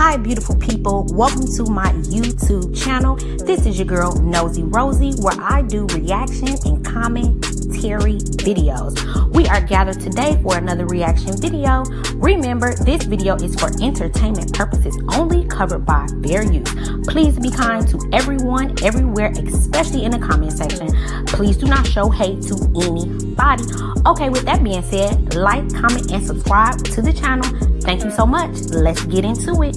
Hi, beautiful people. Welcome to my YouTube channel. This is your girl, Nosy Rosie, where I do reaction and commentary videos. We are gathered today for another reaction video. Remember, this video is for entertainment purposes only, covered by fair use. Please be kind to everyone, everywhere, especially in the comment section. Please do not show hate to anybody. Okay, with that being said, like, comment, and subscribe to the channel. Thank you so much. Let's get into it.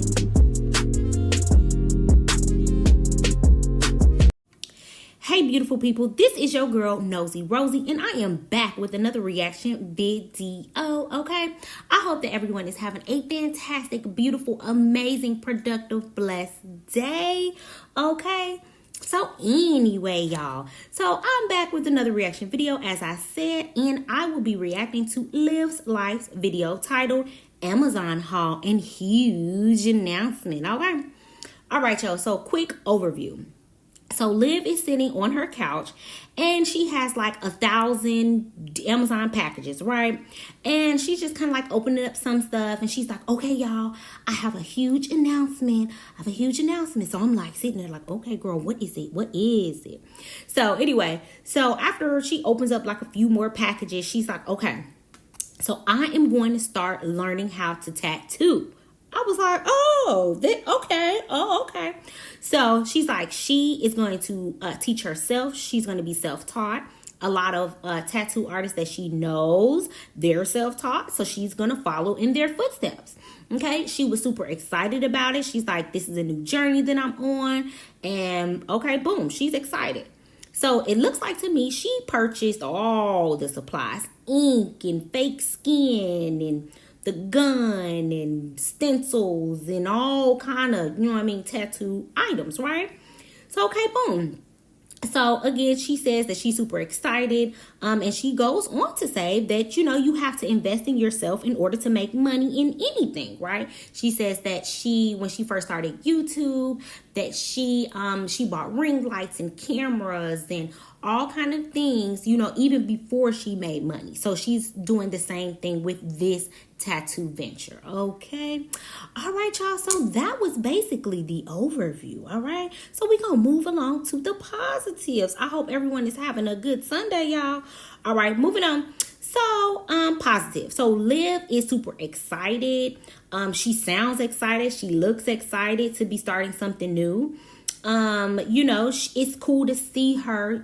Hey, beautiful people. This is your girl, Nosy Rosie, and I am back with another reaction video, okay? I hope that everyone is having a fantastic, beautiful, amazing, productive, blessed day, okay? So anyway, y'all, so I'm back with another reaction video, as I said, and I will be reacting to Liv's Life's video titled Amazon haul and huge announcement. Okay, all right, y'all, so quick overview. So Liv is sitting on her couch and she has like 1,000 Amazon packages, right? And she's just kind of like opening up some stuff, and she's like, okay, y'all, I have a huge announcement. So I'm like sitting there like, okay, girl, what is it? So anyway, so after she opens up like a few more packages, she's like, okay, so I am going to start learning how to tattoo. I was like, okay. So she's like, she is going to teach herself. She's going to be self-taught. A lot of tattoo artists that she knows, they're self-taught. So she's going to follow in their footsteps. Okay. She was super excited about it. She's like, this is a new journey that I'm on. And okay, boom, she's excited. So it looks like to me, she purchased all the supplies, ink and fake skin and the gun and stencils and all kind of, tattoo items, right? So, okay, boom. So, again, she says that she's super excited, and she goes on to say that, you have to invest in yourself in order to make money in anything, right? She says that when she first started YouTube, that she bought ring lights and cameras and all kind of things, even before she made money. So she's doing the same thing with this tattoo venture. Okay. All right, y'all. So that was basically the overview. All right. So we're going to move along to the positives. I hope everyone is having a good Sunday, y'all. All right, moving on. So, positive. So Liv is super excited. She sounds excited. She looks excited to be starting something new. It's cool to see her,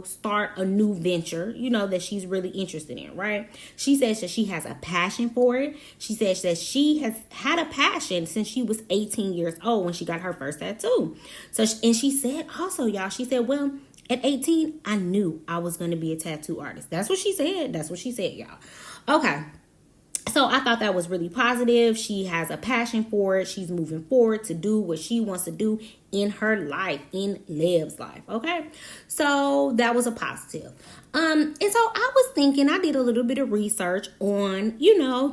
start a new venture, that she's really interested in, right? She says that she has a passion for it. She says that she has had a passion since she was 18 years old when she got her first tattoo. So, and she said also, y'all, she said, well, at 18, I knew I was going to be a tattoo artist. That's what she said. Y'all. Okay. So I thought that was really positive. She has a passion for it. She's moving forward to do what she wants to do in her life, in Liv's life. Okay. So that was a positive. And so I was thinking, I did a little bit of research on,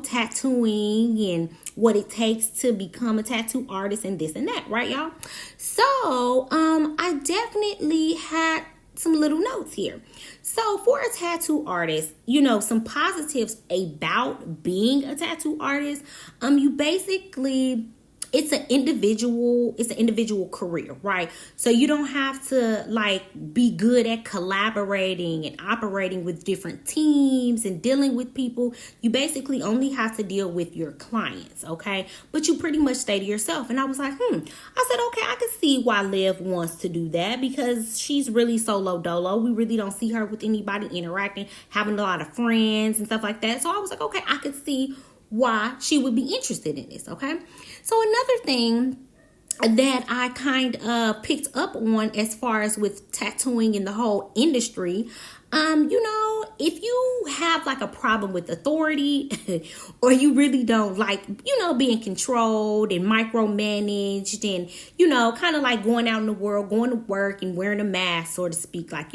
tattooing and what it takes to become a tattoo artist and this and that, right, y'all? So, I definitely had some little notes here. So for a tattoo artist, some positives about being a tattoo artist, you basically, it's an individual career, right? So you don't have to be good at collaborating and operating with different teams and dealing with people. You basically only have to deal with your clients, okay? But you pretty much stay to yourself. And I was like, I said, okay, I can see why Liv wants to do that, because she's really solo dolo. We really don't see her with anybody interacting, having a lot of friends and stuff like that. So I was like, okay, I could see why she would be interested in this, okay? So another thing that I kind of picked up on as far as with tattooing in the whole industry, if you have like a problem with authority or you really don't like, being controlled and micromanaged and, kind of like going out in the world, going to work and wearing a mask, so to speak, like,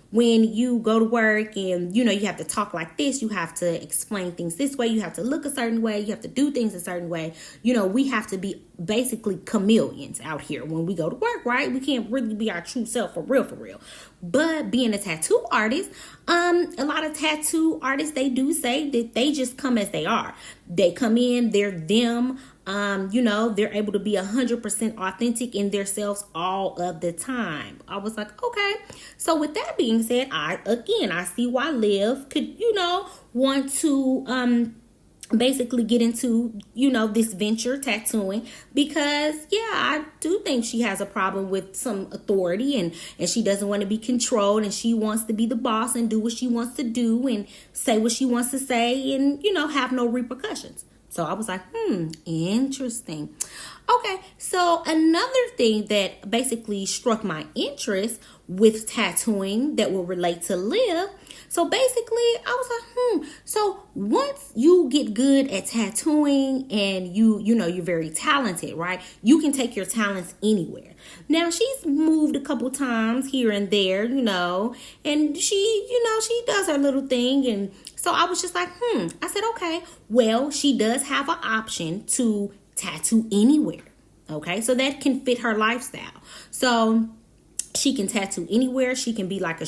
when you go to work and, you have to talk like this, you have to explain things this way, you have to look a certain way, you have to do things a certain way. We have to be basically chameleons out here when we go to work, right? We can't really be our true self for real. But being a tattoo artist, a lot of tattoo artists, they do say that they just come as they are. They come in, they're them. They're able to be 100% authentic in themselves all of the time. I was like, okay. So with that being said, I see why Liv could, want to basically get into this venture tattooing, because I do think she has a problem with some authority, and she doesn't want to be controlled, and she wants to be the boss and do what she wants to do and say what she wants to say, and have no repercussions. So I was like, interesting. Okay, so another thing that basically struck my interest with tattooing that will relate to Liv. So basically, I was like, so once you get good at tattooing and you're very talented, right? You can take your talents anywhere. Now, she's moved a couple times here and there, and she does her little thing. And so I was just like, I said, okay, well, she does have an option to tattoo anywhere. Okay, so that can fit her lifestyle. So she can tattoo anywhere. She can be like a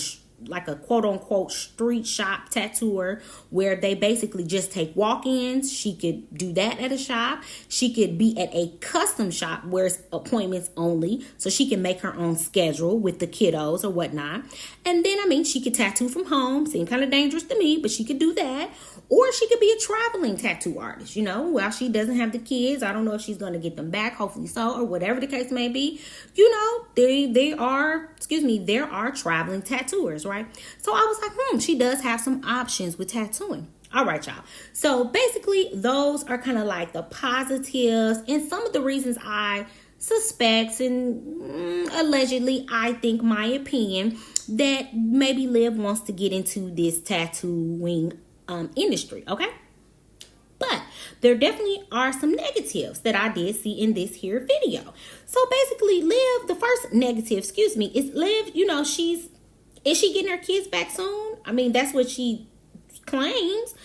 quote unquote street shop tattooer, where they basically just take walk-ins. She could do that at a shop. She could be at a custom shop where it's appointments only, so she can make her own schedule with the kiddos or whatnot. And then she could tattoo from home. Seemed kind of dangerous to me, but she could do that. Or she could be a traveling tattoo artist, while she doesn't have the kids. I don't know if she's going to get them back, hopefully so, or whatever the case may be. There are traveling tattooers, right? So I was like, she does have some options with tattooing. All right, y'all. So basically, those are kind of like the positives and some of the reasons I suspect and allegedly, I think, my opinion, that maybe Liv wants to get into this tattooing industry, okay? But there definitely are some negatives that I did see in this here video. So basically, Liv, the first negative, is Liv, is she getting her kids back soon? That's what she claims.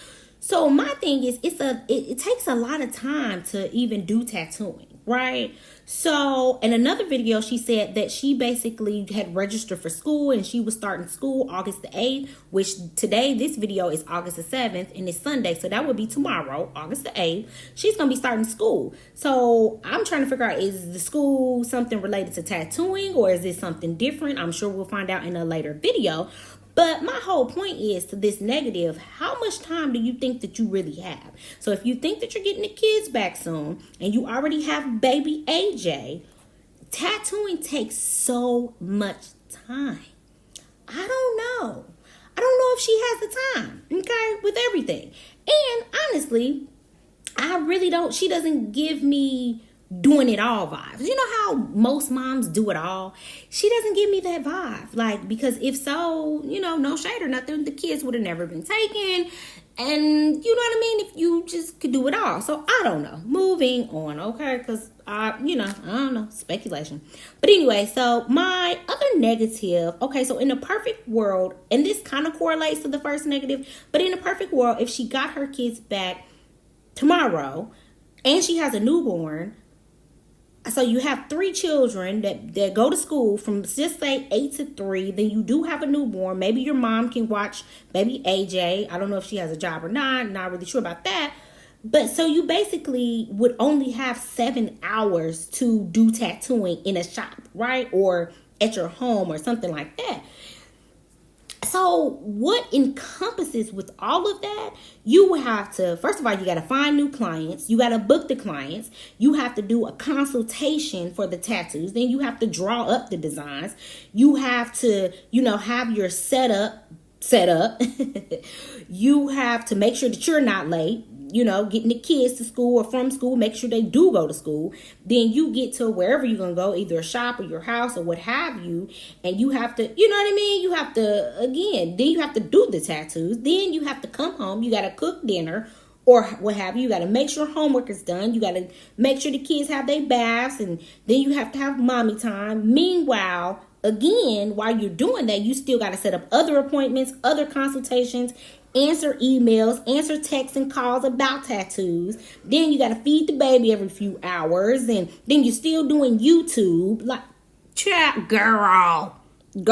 So my thing is, it takes a lot of time to even do tattooing, right? So in another video, she said that she basically had registered for school and she was starting school August the 8th, which today, this video is August the 7th and it's Sunday. So that would be tomorrow, August the 8th. She's going to be starting school. So I'm trying to figure out, is the school something related to tattooing or is it something different? I'm sure we'll find out in a later video. But my whole point is, to this negative, how much time do you think that you really have? So if you think that you're getting the kids back soon and you already have baby AJ, tattooing takes so much time. I don't know if she has the time, okay, with everything. And honestly, she doesn't give me doing it all vibes. You know how most moms do it all? She doesn't give me that vibe. Because if so, no shade or nothing, the kids would have never been taken. And you know what I mean? If you just could do it all. So I don't know. Moving on, okay? Because I don't know. Speculation. But anyway, so my other negative, okay, so in a perfect world, and this kind of correlates to the first negative, but in a perfect world, if she got her kids back tomorrow and she has a newborn, so you have 3 children that go to school from, just say, 8 to 3. Then you do have a newborn. Maybe your mom can watch baby AJ. I don't know if she has a job or not. Not really sure about that. But so you basically would only have 7 hours to do tattooing in a shop, right? Or at your home or something like that. So what encompasses with all of that, you have to, first of all, you got to find new clients. You got to book the clients. You have to do a consultation for the tattoos. Then you have to draw up the designs. You have to, have your setup set up. You have to make sure that you're not late. Getting the kids to school or from school, make sure they do go to school. Then you get to wherever you're going to go, either a shop or your house or what have you. And you have to, you know what I mean? You have to, again, then you have to do the tattoos. Then you have to come home. You got to cook dinner or what have you. You got to make sure homework is done. You got to make sure the kids have their baths. And then you have to have mommy time. Meanwhile, again, while you're doing that, you still got to set up other appointments, other consultations, answer emails, answer texts and calls about tattoos. Then you got to feed the baby every few hours. And then you're still doing YouTube. Like, chat, girl. I'm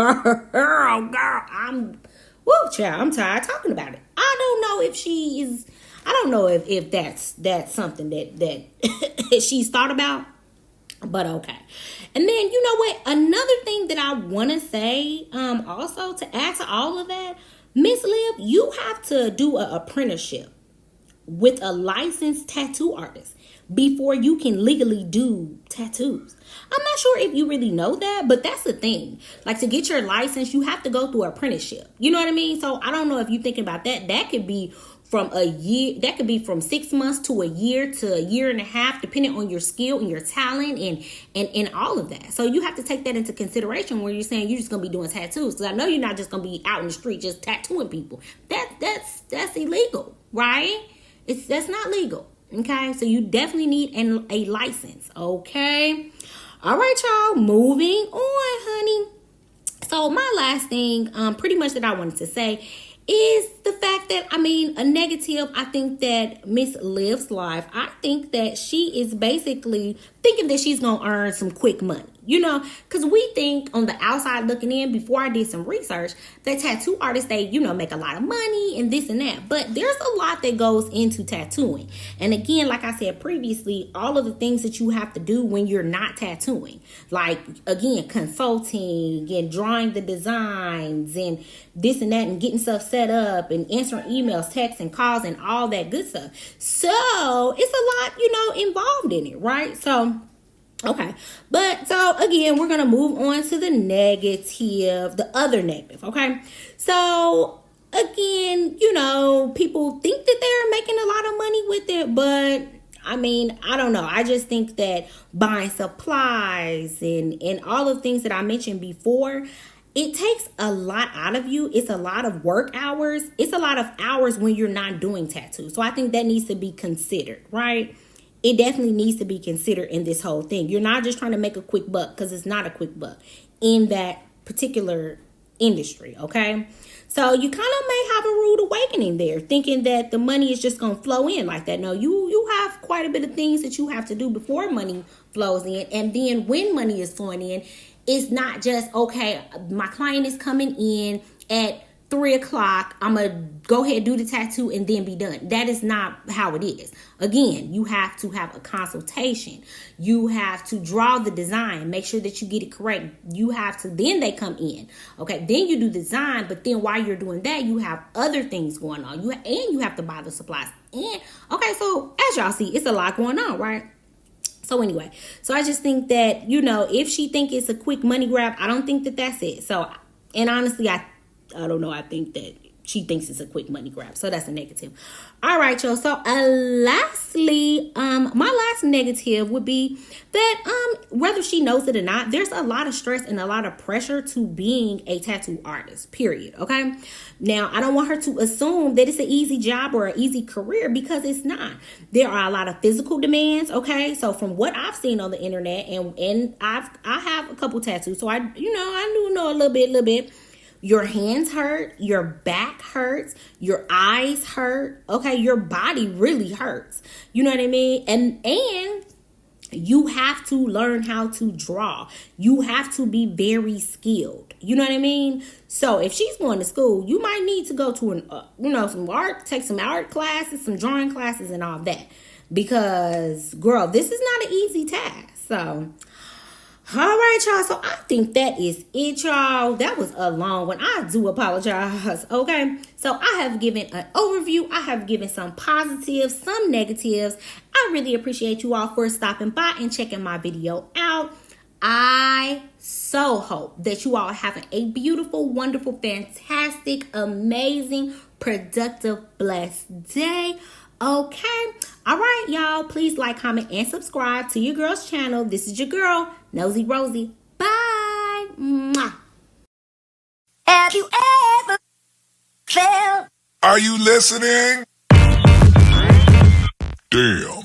tired talking about it. I don't know if she is, I don't know if that's something that she's thought about, but okay. And then you know what? Another thing that I want to say, also to add to all of that, Miss Liv, you have to do an apprenticeship with a licensed tattoo artist before you can legally do tattoos. I'm not sure if you really know that, but that's the thing. Like, to get your license, you have to go through an apprenticeship. You know what I mean? So I don't know if you're thinking about that. That could be from a year, that could be from 6 months to a year and a half, depending on your skill and your talent and all of that. So you have to take that into consideration when you're saying you're just gonna be doing tattoos. Because I know you're not just gonna be out in the street just tattooing people. That's illegal, right? That's not legal. Okay, so you definitely need a license. Okay, all right, y'all. Moving on, honey. So my last thing, pretty much that I wanted to say is the fact that, I mean, a negative, I think that Miss Liv's life, I think that she is basically thinking that she's going to earn some quick money, you know, because we think on the outside looking in, before I did some research, that tattoo artists, they, you know, make a lot of money and this and that. But there's a lot that goes into tattooing. And again, like I said previously, all of the things that you have to do when you're not tattooing, like, again, consulting and drawing the designs and this and that and getting stuff set up and answering emails, texts and calls and all that good stuff. So it's a lot, you know, involved in it, right? So okay, but so again, we're gonna move on to the negative, the other negative. Okay, so again, you know, people think that they're making a lot of money with it, but I mean, I don't know. I just think that buying supplies and all of the things that I mentioned before, it takes a lot out of you. It's a lot of work hours. It's a lot of hours when you're not doing tattoos. So I think that needs to be considered, right? It definitely needs to be considered in this whole thing. You're not just trying to make a quick buck, because it's not a quick buck in that particular industry, okay? So you kind of may have a rude awakening there, thinking that the money is just going to flow in like that. No, you have quite a bit of things that you have to do before money flows in. And then when money is flowing in, it's not just, okay, my client is coming in at 3 o'clock, I'm going to go ahead and do the tattoo and then be done. That is not how it is. Again, you have to have a consultation. You have to draw the design, make sure that you get it correct. You have to, then they come in. Okay, then you do design, but then while you're doing that, you have other things going on. You have to buy the supplies. And okay, so as y'all see, it's a lot going on, right? So anyway, so I just think that, you know, if she think it's a quick money grab, I don't think that that's it. So, and honestly, I don't know. I think that she thinks it's a quick money grab. So that's a negative. All right, y'all. So lastly, my last negative would be that whether she knows it or not, there's a lot of stress and a lot of pressure to being a tattoo artist, period. Okay. Now, I don't want her to assume that it's an easy job or an easy career, because it's not. There are a lot of physical demands. Okay. So from what I've seen on the internet, and I have a couple tattoos. So I do know a little bit. Your hands hurt, your back hurts, your eyes hurt, okay? Your body really hurts. You know what I mean? And you have to learn how to draw. You have to be very skilled. You know what I mean? So if she's going to school, you might need to go to take some art classes, some drawing classes and all that. Because, girl, this is not an easy task. So, all right, y'all. So I think that is it, y'all. That was a long one. I do apologize. Okay. So I have given an overview. I have given some positives, some negatives. I really appreciate you all for stopping by and checking my video out. I so hope that you all are having a beautiful, wonderful, fantastic, amazing, productive, blessed day. Okay. All right, y'all. Please like, comment, and subscribe to your girl's channel. This is your girl, Nosy Rosie. Bye. Mwah. Have you ever felt? Are you listening? Damn.